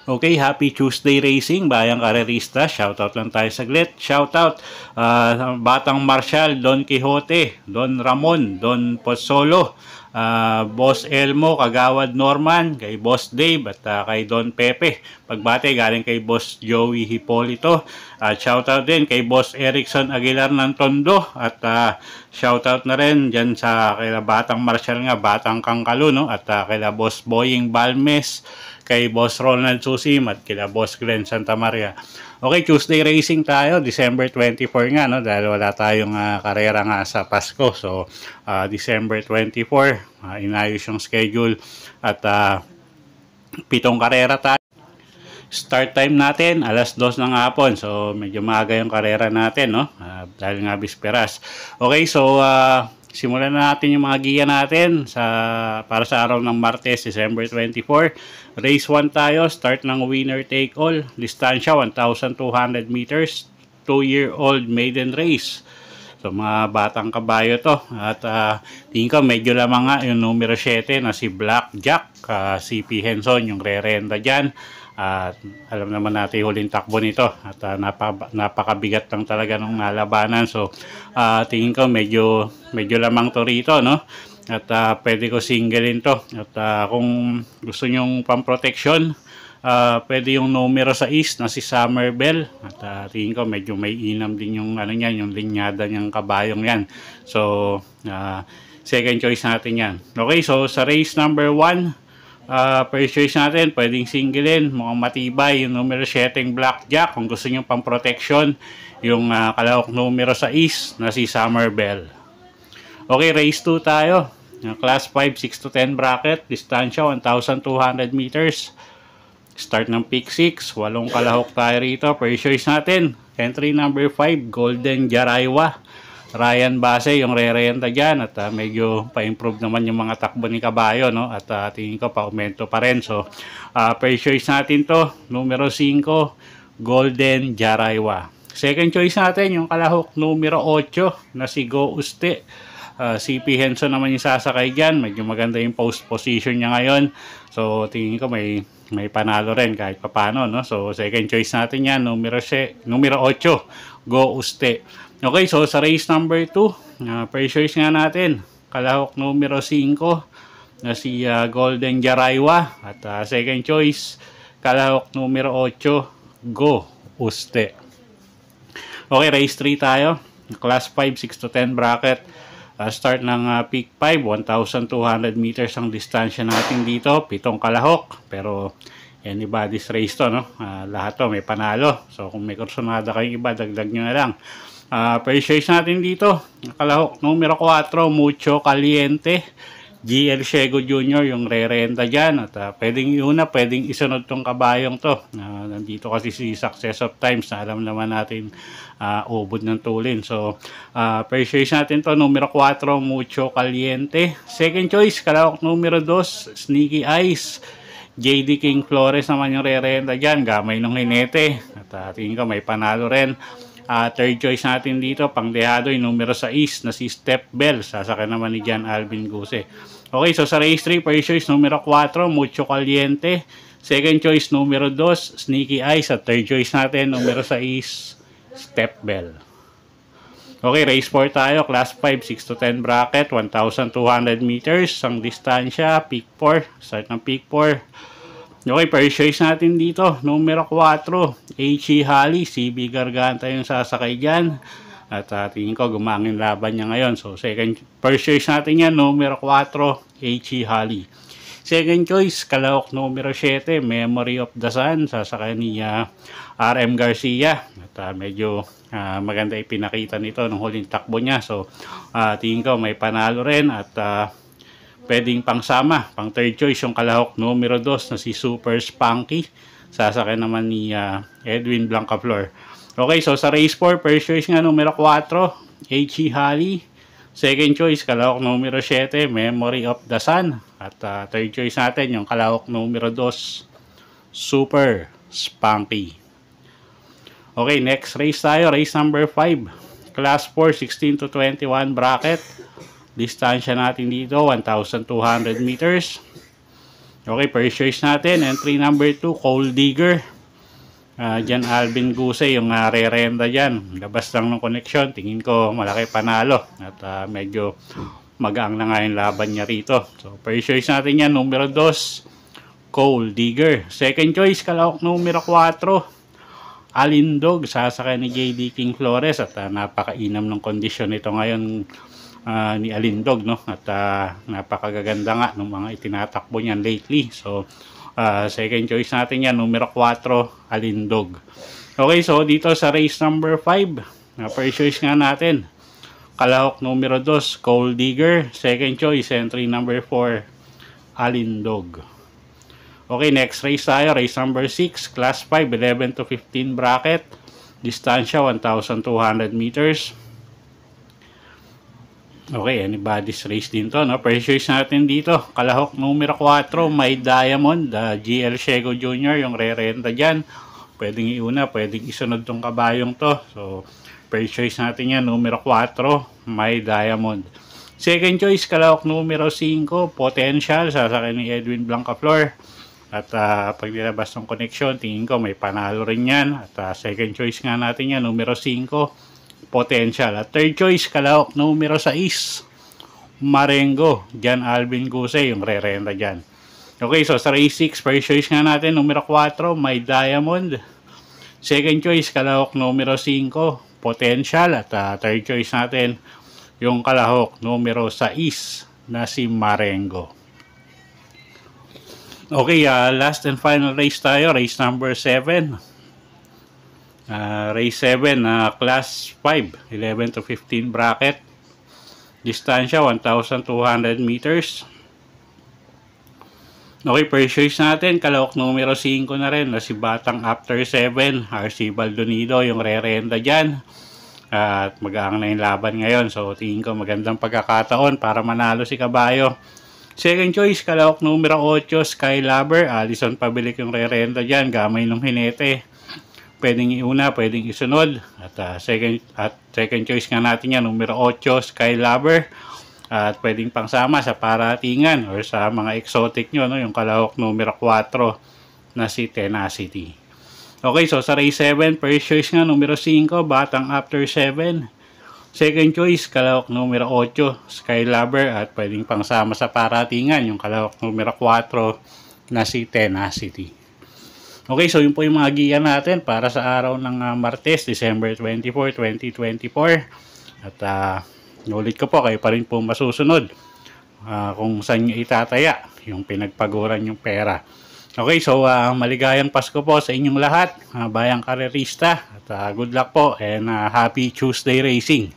Okay, happy Tuesday Racing, bayang karerista. Shoutout lang tayo saglit. Shoutout Batang Marshall, Don Quixote, Don Ramon, Don Pozzolo, Boss Elmo, Kagawad Norman, kay Boss Dave at kay Don Pepe. Pagbate galing kay Boss Joey Hipolito. At shoutout din kay Boss Erickson Aguilar ng Tondo. At shoutout na rin dyan sa kay Batang Marshall nga, Batang Kangkalo, no? At kay Boss Boying Balmes, kay Boss Ronald Susim at kila Boss Glenn Santa Maria. Okay, Tuesday Racing tayo, December 24 nga, no? Dahil wala tayong karera nga sa Pasko. So, December 24, inayos yung schedule at 7 karera tayo. Start time natin, alas 2 ng hapon. So, medyo maaga yung karera natin, no? Dahil nga bisperas. Okay, so, simulan na natin yung mga giya natin para sa araw ng Martes, December 24. Race 1 tayo, start ng winner take all. Distansya 1,200 meters, 2-year-old maiden race. So mga batang kabayo to. At tingin ko medyo lamang nga yung numero 7 na si Blackjack, CP Henson yung re-renta dyan. At alam naman natin huling takbo nito at napakabigat lang talaga ng nalabanan. So tingin ko medyo lamang to rito, no? At pwede ko singlein to. At kung gusto nyong pang-protection, pwede yung numero 6 na si Summerbell. At tingin ko medyo may inam din yung ano niyan, yung linyada niyang kabayong yan. So second choice natin yan. Okay, so sa race number 1, first choice natin, pwedeng singlein, mukhang matibay yung numero 7 Blackjack. Kung gusto nyo pang protection, yung kalahok numero 6 na si Summerbell. Okay, race 2 tayo. Class 5, 6 to 10 bracket, distansya 1,200 meters. Start ng pick 6, 8 kalahok tayo rito. First choice natin, entry number 5, Golden Jaraywa. Ryan Base yung re-renta dyan at medyo pa-improve naman yung mga takbo ni Kabayo, no? At tingin ko pa-aumento pa rin. So, first choice natin to, numero 5, Golden Jaraywa. Second choice natin, yung kalahok numero 8 na si Go Uste. CP Henson naman yung sasakay dyan. Medyo maganda yung post position niya ngayon. So, tingin ko may panalo rin kahit papano, no? So, second choice natin yan, numero 8, Go Uste. Okay, so sa race number 2, first choice nga natin, kalahok numero 5 na si Golden Jaraywa. At second choice, kalahok numero 8, Go Uste. Okay, race 3 tayo. Class 5, 6 to 10 bracket. Start ng peak 5, 1,200 meters ang distansya natin dito. 7 kalahok. Pero anybody's race to, no? Lahat to may panalo. So kung may kursonada kayong iba, dagdag nyo na lang. First choice natin dito, kalahok numero 4, Mucho Caliente. GL Shego Jr. yung re-renta dyan. At pwedeng isunod tong kabayong to. Nandito kasi si Success of Times na alam naman natin ubod ng tulin. So, first choice natin to, numero 4, Mucho Caliente. Second choice, kalahok numero 2, Sneaky Eyes. JD King Flores naman yung re-renta dyan. Gamay ng hinete. At tingin ko may panalo rin. Third choice natin dito, pangdehado yung numero 6 na si Step Bell. Sasakyan naman ni Jan Alvin Guse. Okay, so sa race 3, first choice numero 4, Mucho Caliente. Second choice numero 2, Sneaky Eyes. At third choice natin, numero 6, Step Bell. Okay, race 4 tayo, class 5, 6 to 10 bracket, 1,200 meters. Ang distansya, peak 4. Start ng peak 4. Okay, first choice natin dito, numero 4, H.E. Halley, CB Garganta yung sasakay dyan. At tingin ko gumangin laban niya ngayon. So, first choice natin yan, numero 4, H.E. Halley. Second choice, kalahok numero 7, Memory of the Sun, sasakay ni RM Garcia. At medyo maganda ipinakita nito nung huling takbo niya. So, tingin ko may panalo rin at pwedeng pangsama, pang third choice yung kalahok numero 2 na si Super Spunky. Sasakay naman ni Edwin Blancaflor. Okay, so sa race 4, first choice nga numero 4, H.E. Halley. Second choice, kalahok numero 7, Memory of the Sun. At third choice natin, yung kalahok numero 2, Super Spunky. Okay, next race tayo, race number 5. Class 4, 16 to 21 bracket. Distansya natin dito, 1,200 meters. Okay, first choice natin, entry number 2, Coal Digger. Diyan Alvin Guse yung re-renda dyan. Labas lang ng connection. Tingin ko malaki panalo. At medyo magaang na nga yung laban niya rito. So, first choice natin yan, numero 2, Coal Digger. Second choice, kalahok numero 4, Alindog. Sasakay ni JD King Flores. At napakainam ng kondisyon nito ngayon ni Alindog. No? At napakagaganda nga ng mga itinatakbo niyan lately. So, second choice natin yan, numero 4, Alindog. Okay, so dito sa race number 5, first choice nga natin, kalahok numero 2, Coal Digger. Second choice, entry number 4, Alindog. Okay, next race tayo, race number 6, class 5, 11 to 15 bracket. Distansya, 1,200 meters. Okay, anybody's race din to, no? First choice natin dito, kalahok numero 4, May Diamond, GL Shego Jr., yung re-renta dyan. Pwedeng iuna, pwedeng isunod tong kabayong to. So, first choice natin yan, numero 4, May Diamond. Second choice, kalahok numero 5, Potential, sasakay ni Edwin Blancaflor. At pag nilabas ng connection, tingin ko may panalo rin yan. At second choice nga natin yan, numero 5, Potential. At third choice, kalahok numero 6, Marengo. Diyan Alvin Guse, yung re-renta dyan. Okay, so sa race 6, first choice nga natin, numero 4, May Diamond. Second choice, kalahok numero 5, Potential. At third choice natin, yung kalahok numero 6 na si Marengo. Okay, last and final race tayo, race number 7. Race 7, class 5, 11 to 15 bracket. Distansya, 1,200 meters. Okay, first choice natin, kalahok numero 5 na rin, na si Batang After 7, RC Baldonido, yung re-renta dyan. At mag-aang na yung laban ngayon. So, tingin ko magandang pagkakataon para manalo si Kabayo. Second choice, kalahok numero 8, Skylover. Alison Pabilik yung re-renta dyan, gamay ng hinete. Pwedeng iuna, pwedeng isunod. At second choice nga natin yan, numero 8, Skylover. At pwedeng pangsama sa paratingan or sa mga exotic nyo, no? Yung kalahok numero 4 na si Tenacity. Okay, so sa race 7, first choice nga, numero 5, Batang After 7. Second choice, kalahok numero 8, Skylover. At pwedeng pangsama sa paratingan, yung kalahok numero 4 na si Tenacity. Okay, so yun po yung mga giya natin para sa araw ng Martes, December 24, 2024. At ulit ko po, kayo pa rin po masusunod kung saan nyo itataya yung pinagpaguran yung pera. Okay, so maligayang Pasko po sa inyong lahat, bayang karerista. At good luck po and happy Tuesday racing.